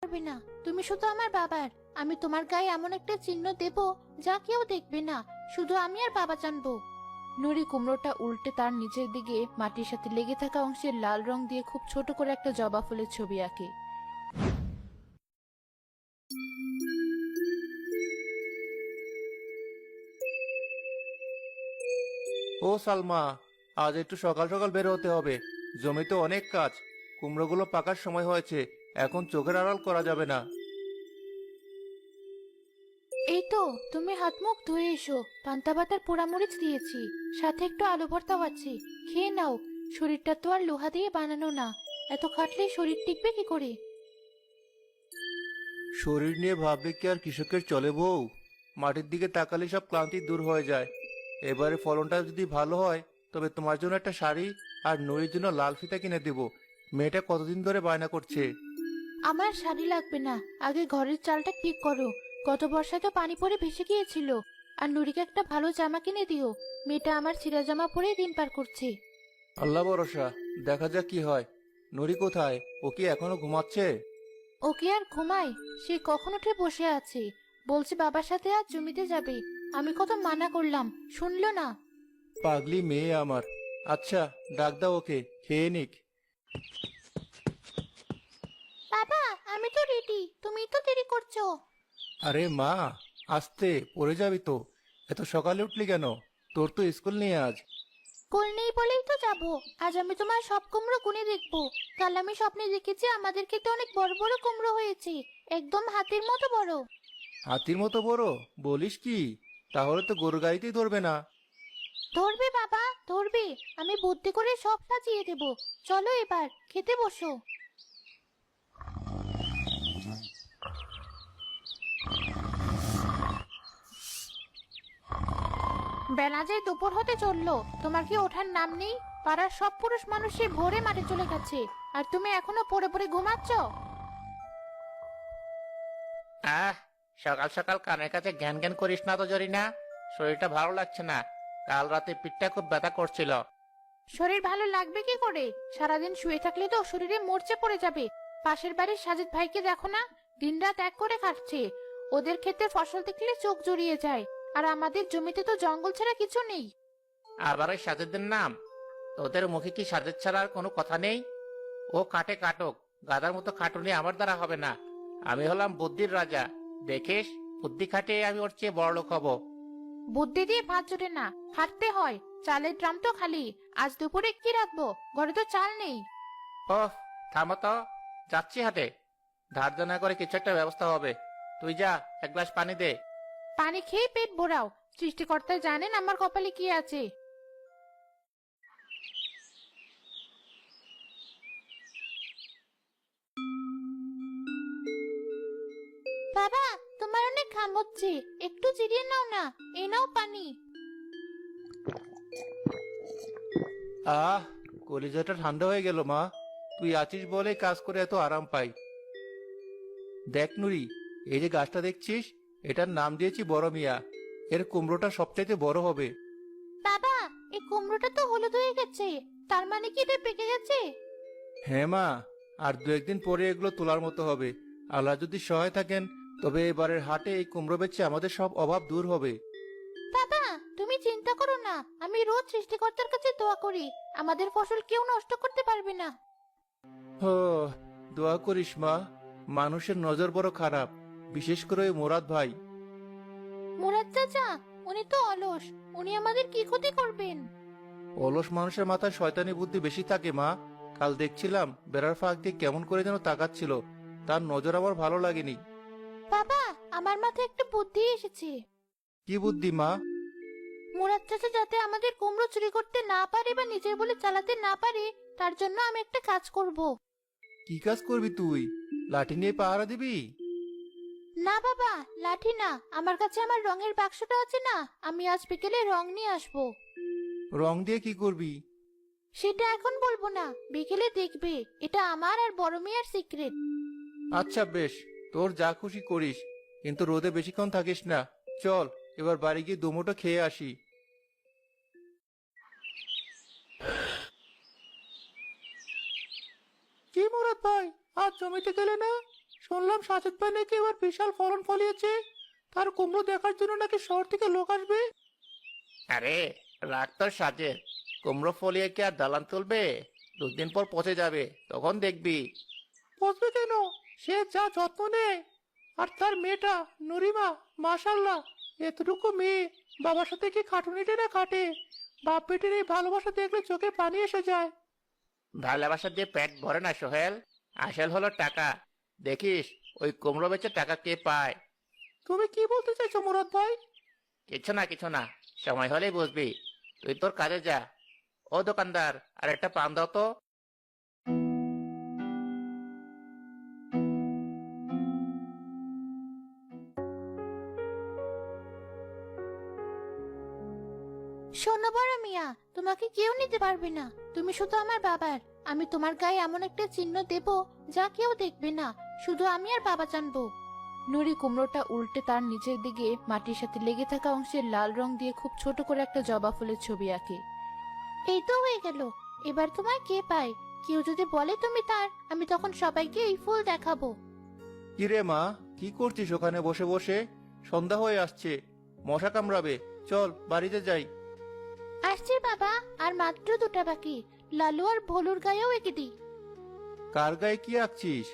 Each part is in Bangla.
পারবে না। তুমি শুধু আমার বাবার। আমি তোমার গায়ে এমন একটা চিহ্ন দেব যা কেউ দেখবে না, শুধু আমি আর বাবা জানবো। নুরি কুমড়োটা উল্টে তার নিচের দিকে মাটির সাথে লেগে থাকা অংশের লাল রং দিয়ে খুব ছোট করে একটা জবা ফুলের ছবি আঁকে। ও সালমা, আজ একটু সকাল সকাল বের হতে হবে। জমিতে অনেক কাজ। কুমড়োগুলো পাকার সময় হয়েছে। এখন চোখের আড়াল করা যাবে না। এই তো, তুমি হাত মুখ ধুয়ে এসো। পান্তা ভাত আর পোড়ামরিচ দিয়েছি, সাথে একটু আলু ভর্তাও আছে। খেয়ে নাও। শরীরটা তো আর লোহা দিয়ে বানানো না, এত খাটলে শরীর টিকবে কি করে? শরীর নিয়ে ভাবলে কি আর কৃষকের চলে বউ? মাটির দিকে তাকালে সব ক্লান্তি দূর হয়ে যায়। এবারে ফলনটা যদি ভালো হয় তবে তোমার জন্য একটা শাড়ি আর নুরির জন্য লাল ফিতা কিনে দেব। মেয়েটা কতদিন ধরে বায়না করছে। আমার শাড়ি লাগবে না, আগে ঘরের চালটা ঠিক করো। গত বর্ষায় তো পানি পড়ে ভেসে গিয়েছিল। আর নুরিকে একটা ভালো জামা কিনে দিও। মেয়েটা আমার ছিঁড়া জামা পরে দিন পার করছে। আল্লাহ ভরসা, দেখা যাক কি হয়। নুরি কোথায়? ও কি এখনো ঘুমাচ্ছে? ওকে আর ঘুমায়? সে কখন উঠে বসে আছে, বলছে বাবার সাথে আজ জমিতে যাবে। আমি কত মানা করলাম, শুনলো না। পাগলি মেয়ে আমার। আচ্ছা, ডাক দাও ওকে, খেয়ে নিক। বাবা, আমি তো রেডি, তুমি তো দেরি করছো। আরে মা, আস্তে, পড়ে যাবি তো। এত সকালে উঠলি কেন? তোর তো স্কুল নেই আজ। স্কুল নেই বলেই তো যাবো। আজ আমি তোমার সব কুমড়ো গুনে দেখবো। কাল আমি স্বপ্নে দেখেছি আমাদের খেতে অনেক বড় বড় কুমড়ো হয়েছে, একদম হাতের মতো বড়। হাতির মতো বড়? বলিস কি? তাহলে তো গরু গাড়িতেই ধরবে না। ধরবে বাবা, ধরবে। আমি বুদ্ধি করে সব সাজিয়ে দেব। চলো এবার খেতে বসো। বেলা যে দুপুর হতে চললো, তোমার কি ওঠার নাম নেই? পাড়ার সব পুরুষ মানুষই ভোরে মাঠে চলে গেছে, আর তুমি এখনো পড়ে পড়ে ঘুমাচ্ছ। আহ, সকাল সকাল কানের কাছে জ্ঞান জ্ঞান করিস না তো জরিনা। শরীরটা ভালো লাগছে না। কাল রাতে পিঠটা খুব ব্যথা করছিল। শরীর ভালো লাগবে কি করে? সারাদিন শুয়ে থাকলে তো শরীরে মরচে পড়ে যাবে। পাশের বাড়ির সাজিদ ভাইকে দেখো না, দিনরাত এক করে খাটছে। ওদের ক্ষেতে ফসল দেখলে চোখ জুড়িয়ে যায়। আর আমাদের জমিতে তো জঙ্গল ছাড়া কিছু নেই। আবার ওই সাজেদের নাম? তোদের মুখে কি সাজেদ ছাড়া আর কোনো কথা নেই? ও কাটে কাটুক, গাধার মতো খাটুনি আমার দ্বারা হবে না। আমি হলাম বুদ্ধির রাজা। দেখিস, বুদ্ধি খাটিয়ে আমি ওর চেয়ে বড় লোক হব। বুদ্ধি দিয়ে ভাত জোটে না, খাটতে হয়। চালের ড্রাম তো খালি। আজ দুপুরে কি রাখবো? ঘরে তো চাল নেই। ওহ, থামো তো। যাচ্ছি হাটে। ধার দেনা করে কিছু একটা ব্যবস্থা হবে। তুই যা, এক গ্লাস পানি দে। পানি খেয়ে পেট ভরাও। সৃষ্টিকর্তা জানেন আমার কপালে কি আছে। বাবা, তোমার অনেক ঘাম হচ্ছে, একটু জিরিয়ে নাও না। এই নাও পানি। আহ, কলিজাটা ঠান্ডা হয়ে গেল মা। তুই আছিস বলেই কাজ করে এত আরাম পাই। দেখ নুরি, এই যে গাছটা দেখছিস, এটার নাম দিয়েছি বড় মিয়া। এর কুমড়োটা সবচাইতে বড় হবে। বাবা, এই কুমড়োটা তো হলুদ হয়ে গেছে, তার মানে কি এটা পেকে গেছে? হ্যাঁ মা, আর দু একদিন পরে এগুলো তোলার মতো হবে। আল্লাহ যদি সহায় থাকেন তবে এবারের হাটে এই কুমড়ো বেচে আমাদের সব অভাব দূর হবে। বাবা, তুমি চিন্তা করো না। আমি রোজ সৃষ্টিকর্তার কাছে দোয়া করি, আমাদের ফসল কেউ নষ্ট করতে পারবে না। হো, দোয়া করিস মা। মানুষের নজর বড় খারাপ, বিশেষ করে ওই মোরাদ ভাই। মুরাদ চাচা? উনি তো অলস, উনি আমাদের কি ক্ষতি করবেন? অলস মানুষের মাথায় শয়তানি বুদ্ধি বেশি থাকে মা। কাল দেখছিলাম বেড়ার ফাঁক দিয়ে কেমন করে যেন তাকাচ্ছিল। তার নজর আমার ভালো লাগেনি। বাবা, আমার মাথায় একটা বুদ্ধি এসেছে। কি বুদ্ধি মা? মুরাদ চাচা যাতে আমাদের কুমড়ো চুরি করতে না পারে বা নিজের বলে চালাতে না পারে, তার জন্য আমি একটা কাজ করব। কি কাজ করবি তুই? লাঠি নিয়ে পাহারা দিবি? না বাবা, লাঠি না, আমার কাছে আমার রঙের বাক্সটা আছে না, আমি আজ বিকেলে রং নিয়ে আসবো। রং দিয়ে কি করবি? সেটা এখন বলবো না, বিকেলে দেখবে। এটা আমার আর বড় মেয়ের সিক্রেট। আচ্ছা বেশ, তোর যা খুশি করিস, কিন্তু রোদে বেশিক্ষণ থাকিস না। চল, এবার বাড়ি গিয়ে দুমুঠো খেয়ে আসি। কি মুরাদ ভাই, আজ জমিতে গেলে না? শুনলাম সাজেদ ভাই নাকি এবার বিশাল ফলন ফলিয়েছে। তার কুমড়ো দেখার জন্য নাকি শহর থেকে লোক আসবে। আরে রাগ তোর সাজের, কুমড়ো ফলিয়ে কি আর দালান তুলবে? 2 দিন পর পচে যাবে, তখন দেখবি। বুঝবে কেন? সে যা যত্ন নেয়। আর তার মেয়েটা নুরিমা, মাশাল্লাহ, এতটুকু মেয়ে বাবার সাথে কি খাটুনিটা না খাটে। বাপ বেটির এই ভালোবাসা দেখলে চোখে পানি এসে যায়। ভালোবাসা দিয়ে পেট ভরে না সোহেল, আসল হলো টাকা। দেখিস ওই কুমড়ো বেচে টাকা কে পায়। তুমি কি বলতে চাইছো মুরাদ ভাই? কিছু না, সময় হলেই বুঝবি। তুই তোর কাজে যা। ও দোকানদার, আর একটা পান দাও তো। শোনো বড় মিয়া, তোমাকে কেউ নিতে পারবে না। তুমি শুধু আমার বাবার। আমি তোমার গায়ে এমন একটা চিহ্ন দেব যা কেউ দেখবে না, শুধু আমি আর বাবা জানবো। নুরি কুমড়োটা উল্টে তার নিচের দিকে মাটির সাথে লেগে থাকা অংশের লাল রং দিয়ে খুব ছোট করে একটা জবা ফুলের ছবি আঁকে। এই তো হয়ে গেল। এবার তোমায় কে পায়? কেউ যদি বলে তুমি তার, আমি তখন সবাইকে এই ফুল দেখাবো। কিরে মা, কি করছিস ওখানে বসে বসে? সন্ধ্যা হয়ে আসছে, মশা কামড়াবে। চল বাড়িতে যাই। আসছে বাবা, আর মাত্র 2টা বাকি। লালু আর ভলুর গায়েও এঁকে দিই। কার গায়ে কি আঁকছিস?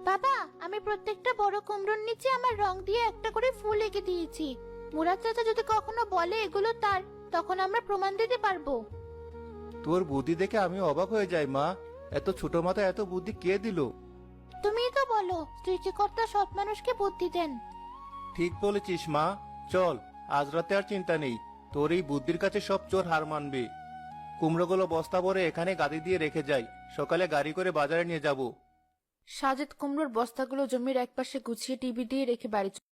বাবা, আমি প্রত্যেকটা বড় কুমড়োর নিচে আমার রং দিয়ে একটা করে ফুল এঁকে দিয়েছি। মুরাদ চাচা যদি কখনো বলে এগুলো তার, তখন আমরা প্রমাণ দিতে পারবো। তোর বুদ্ধি দেখে আমি অবাক হয়ে যাই মা। এত ছোট মাথায় এত বুদ্ধি কে দিল? তুমিই তো বলো, সৃষ্টিকর্তা সৎ মানুষকে বুদ্ধি দেন। ঠিক বলেছিস মা। চল, আজ রাতে আর চিন্তা নেই। তোর এই বুদ্ধির কাছে সব চোর হার মানবে। কুমড়োগুলো বস্তা ভরে এখানে গাদি দিয়ে রেখে যাই, সকালে গাড়ি করে বাজারে নিয়ে যাব। সাজেদ কুমড়োর বস্তাগুলো জমির একপাশে গুছিয়ে টিভি দিয়ে রেখে বাড়ি